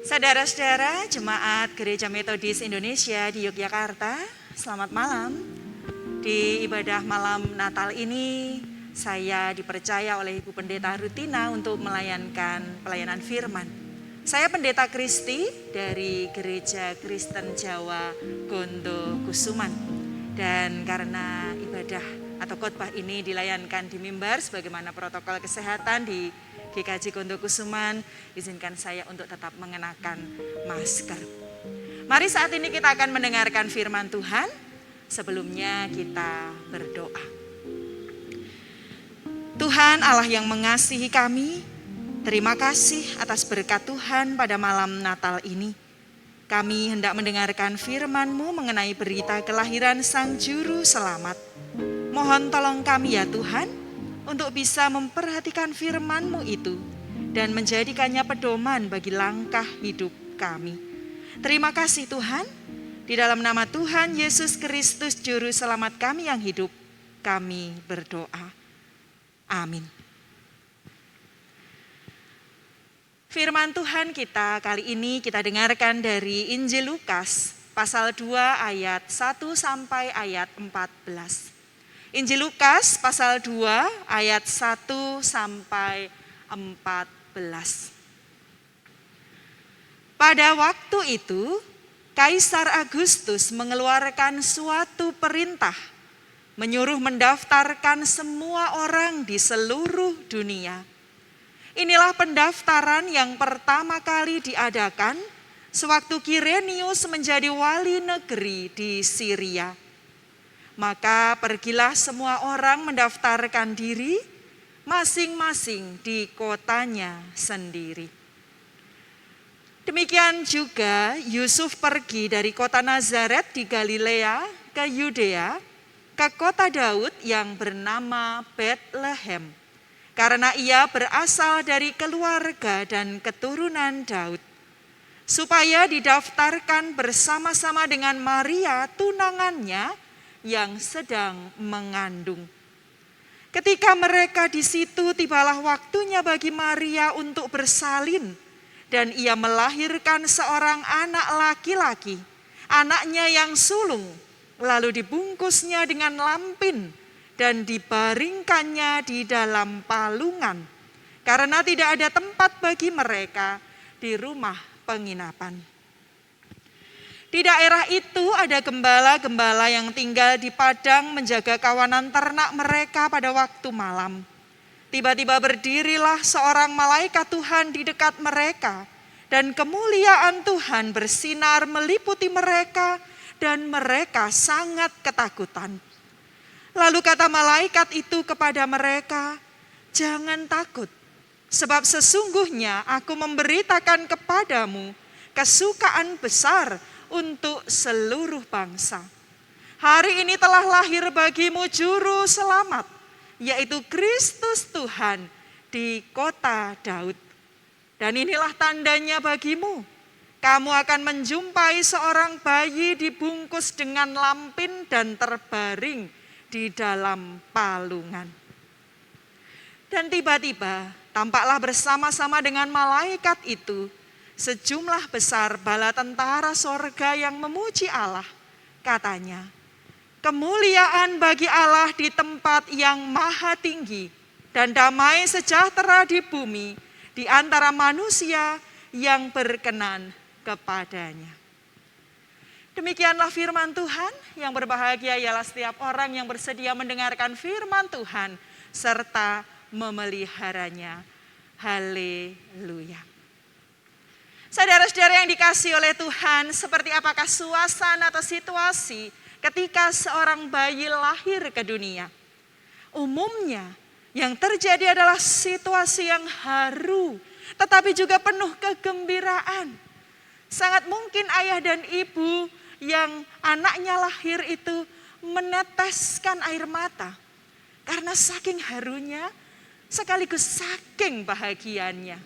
Saudara-saudara Jemaat Gereja Metodis Indonesia di Yogyakarta, selamat malam. Di ibadah malam Natal ini, saya dipercaya oleh Ibu Pendeta Rutina untuk melayankan pelayanan firman. Saya Pendeta Kristi dari Gereja Kristen Jawa Gondo Kusuman. Dan karena ibadah atau khotbah ini dilayankan di mimbar sebagaimana protokol kesehatan di GKJ Gondo Kusuman, izinkan saya untuk tetap mengenakan masker. Mari saat ini kita akan mendengarkan firman Tuhan. Sebelumnya kita berdoa. Tuhan Allah yang mengasihi kami, terima kasih atas berkat Tuhan pada malam Natal ini. Kami hendak mendengarkan firman-Mu mengenai berita kelahiran Sang Juru Selamat. Mohon tolong kami ya Tuhan, untuk bisa memperhatikan firman-Mu itu dan menjadikannya pedoman bagi langkah hidup kami. Terima kasih Tuhan, di dalam nama Tuhan Yesus Kristus Juru Selamat kami yang hidup, kami berdoa. Amin. Firman Tuhan kita kali ini kita dengarkan dari Injil Lukas pasal 2 ayat 1 sampai ayat 14. Injil Lukas pasal 2 ayat 1 sampai 14. Pada waktu itu, Kaisar Agustus mengeluarkan suatu perintah, menyuruh mendaftarkan semua orang di seluruh dunia. Inilah pendaftaran yang pertama kali diadakan sewaktu Kirenius menjadi wali negeri di Syria. Maka pergilah semua orang mendaftarkan diri masing-masing di kotanya sendiri. Demikian juga Yusuf pergi dari kota Nazaret di Galilea ke Yudea, ke kota Daud yang bernama Betlehem, karena ia berasal dari keluarga dan keturunan Daud, supaya didaftarkan bersama-sama dengan Maria tunangannya yang sedang mengandung. Ketika mereka di situ, tibalah waktunya bagi Maria untuk bersalin, dan ia melahirkan seorang anak laki-laki, anaknya yang sulung, lalu dibungkusnya dengan lampin dan dibaringkannya di dalam palungan, karena tidak ada tempat bagi mereka di rumah penginapan. Di daerah itu ada gembala-gembala yang tinggal di padang menjaga kawanan ternak mereka pada waktu malam. Tiba-tiba berdirilah seorang malaikat Tuhan di dekat mereka, dan kemuliaan Tuhan bersinar meliputi mereka, dan mereka sangat ketakutan. Lalu kata malaikat itu kepada mereka, "Jangan takut, sebab sesungguhnya aku memberitakan kepadamu kesukaan besar untuk seluruh bangsa. Hari ini telah lahir bagimu Juru Selamat, yaitu Kristus Tuhan di kota Daud. Dan inilah tandanya bagimu, kamu akan menjumpai seorang bayi dibungkus dengan lampin dan terbaring di dalam palungan." Dan tiba-tiba tampaklah bersama-sama dengan malaikat itu sejumlah besar bala tentara sorga yang memuji Allah. Katanya, "Kemuliaan bagi Allah di tempat yang maha tinggi, dan damai sejahtera di bumi di antara manusia yang berkenan kepadanya." Demikianlah firman Tuhan. Yang berbahagia ialah setiap orang yang bersedia mendengarkan firman Tuhan serta memeliharanya. Haleluya. Saudara-saudara yang dikasihi oleh Tuhan, seperti apakah suasana atau situasi ketika seorang bayi lahir ke dunia? Umumnya yang terjadi adalah situasi yang haru, tetapi juga penuh kegembiraan. Sangat mungkin ayah dan ibu yang anaknya lahir itu meneteskan air mata, karena saking harunya sekaligus saking bahagianya.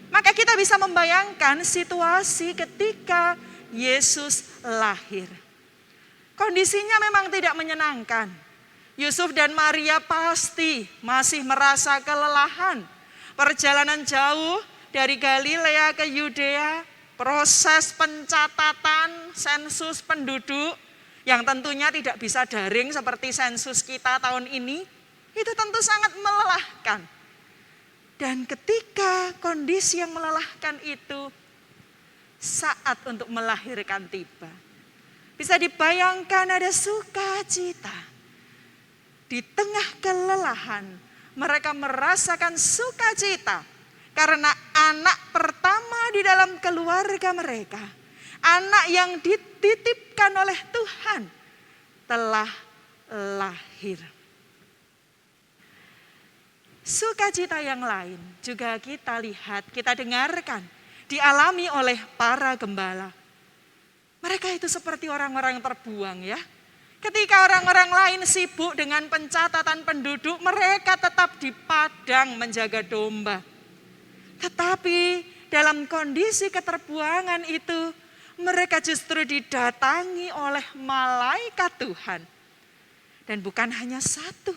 Maka kita bisa membayangkan situasi ketika Yesus lahir. Kondisinya memang tidak menyenangkan. Yusuf dan Maria pasti masih merasa kelelahan. Perjalanan jauh dari Galilea ke Yudea, proses pencatatan sensus penduduk yang tentunya tidak bisa daring seperti sensus kita tahun ini, itu tentu sangat melelahkan. Dan ketika kondisi yang melelahkan itu, saat untuk melahirkan tiba. Bisa dibayangkan ada sukacita. Di tengah kelelahan, mereka merasakan sukacita karena anak pertama di dalam keluarga mereka, anak yang dititipkan oleh Tuhan, telah lahir. Sukacita yang lain juga kita lihat, kita dengarkan, dialami oleh para gembala. Mereka itu seperti orang-orang terbuang ya. Ketika orang-orang lain sibuk dengan pencatatan penduduk, mereka tetap di padang menjaga domba. Tetapi dalam kondisi keterbuangan itu, mereka justru didatangi oleh malaikat Tuhan. Dan bukan hanya satu,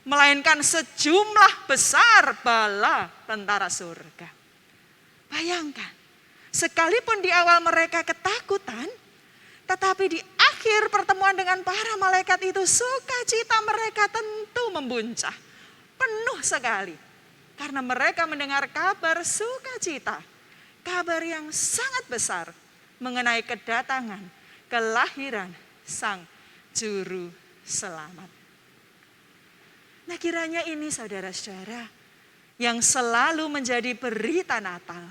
melainkan sejumlah besar bala tentara surga. Bayangkan, sekalipun di awal mereka ketakutan, tetapi di akhir pertemuan dengan para malaikat itu, sukacita mereka tentu membuncah. Penuh sekali. Karena mereka mendengar kabar sukacita. Kabar yang sangat besar mengenai kedatangan, kelahiran Sang Juru Selamat. Nah, kiranya ini saudara-saudara yang selalu menjadi berita Natal.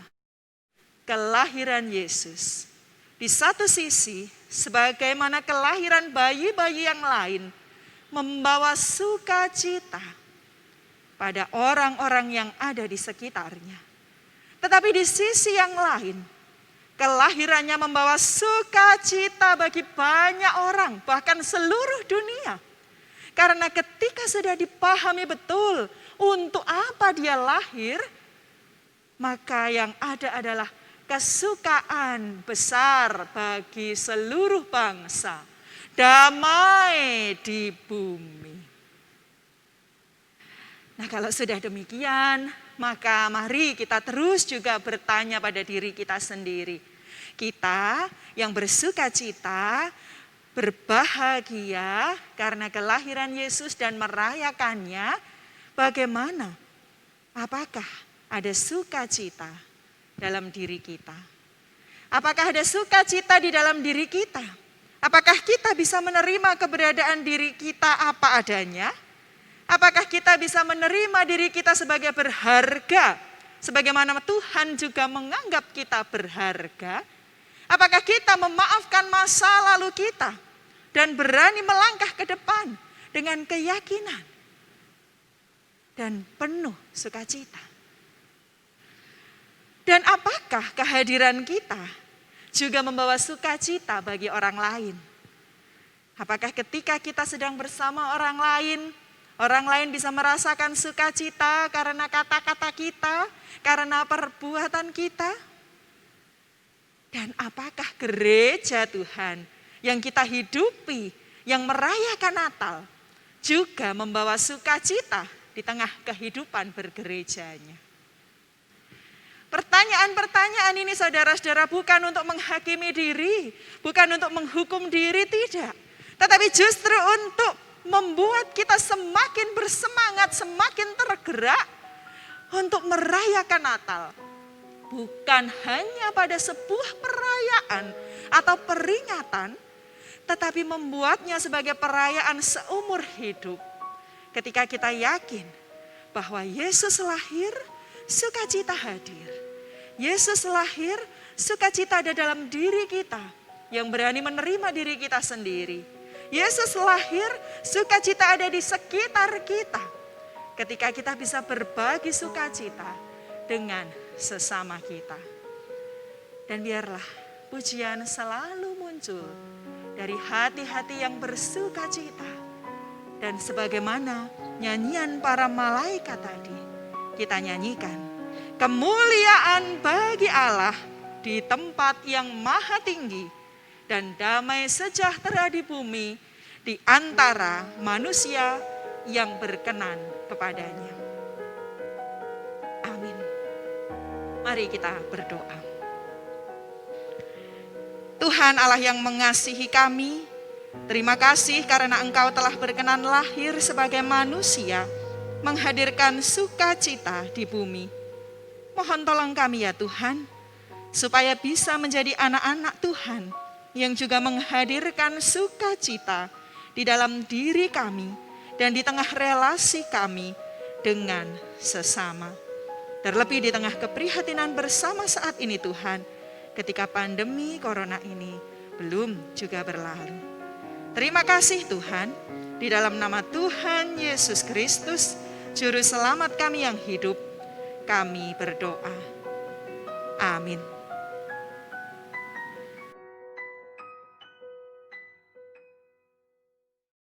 Kelahiran Yesus. Di satu sisi, sebagaimana kelahiran bayi-bayi yang lain, membawa sukacita pada orang-orang yang ada di sekitarnya. Tetapi di sisi yang lain, kelahirannya membawa sukacita bagi banyak orang, bahkan seluruh dunia. Karena ketika sudah dipahami betul untuk apa dia lahir, maka yang ada adalah kesukaan besar bagi seluruh bangsa, damai di bumi. Nah, kalau sudah demikian, maka mari kita terus juga bertanya pada diri kita sendiri. Kita yang bersuka cita, berbahagia karena kelahiran Yesus dan merayakannya, bagaimana? Apakah ada sukacita dalam diri kita? Apakah ada sukacita di dalam diri kita? Apakah kita bisa menerima keberadaan diri kita apa adanya? Apakah kita bisa menerima diri kita sebagai berharga, sebagaimana Tuhan juga menganggap kita berharga? Apakah kita memaafkan masa lalu kita dan berani melangkah ke depan dengan keyakinan dan penuh sukacita? Dan apakah kehadiran kita juga membawa sukacita bagi orang lain? Apakah ketika kita sedang bersama orang lain bisa merasakan sukacita karena kata-kata kita, karena perbuatan kita? Dan apakah gereja Tuhan yang kita hidupi, yang merayakan Natal, juga membawa sukacita di tengah kehidupan bergerejanya? Pertanyaan-pertanyaan ini saudara-saudara bukan untuk menghakimi diri, bukan untuk menghukum diri, tidak. Tetapi justru untuk membuat kita semakin bersemangat, semakin tergerak untuk merayakan Natal. Bukan hanya pada sebuah perayaan atau peringatan, tetapi membuatnya sebagai perayaan seumur hidup. Ketika kita yakin bahwa Yesus lahir, sukacita hadir. Yesus lahir, sukacita ada dalam diri kita yang berani menerima diri kita sendiri. Yesus lahir, sukacita ada di sekitar kita. Ketika kita bisa berbagi sukacita dengan sesama kita. Dan biarlah pujian selalu muncul dari hati-hati yang bersukacita. Dan sebagaimana nyanyian para malaikat tadi, kita nyanyikan. Kemuliaan bagi Allah di tempat yang maha tinggi dan damai sejahtera di bumi di antara manusia yang berkenan kepadanya. Amin. Mari kita berdoa. Tuhan Allah yang mengasihi kami, terima kasih karena Engkau telah berkenan lahir sebagai manusia, menghadirkan sukacita di bumi. Mohon tolong kami ya Tuhan, supaya bisa menjadi anak-anak Tuhan yang juga menghadirkan sukacita di dalam diri kami dan di tengah relasi kami dengan sesama. Terlebih di tengah keprihatinan bersama saat ini Tuhan, ketika pandemi corona ini belum juga berlalu. Terima kasih Tuhan, di dalam nama Tuhan Yesus Kristus, Juru Selamat kami yang hidup, kami berdoa. Amin.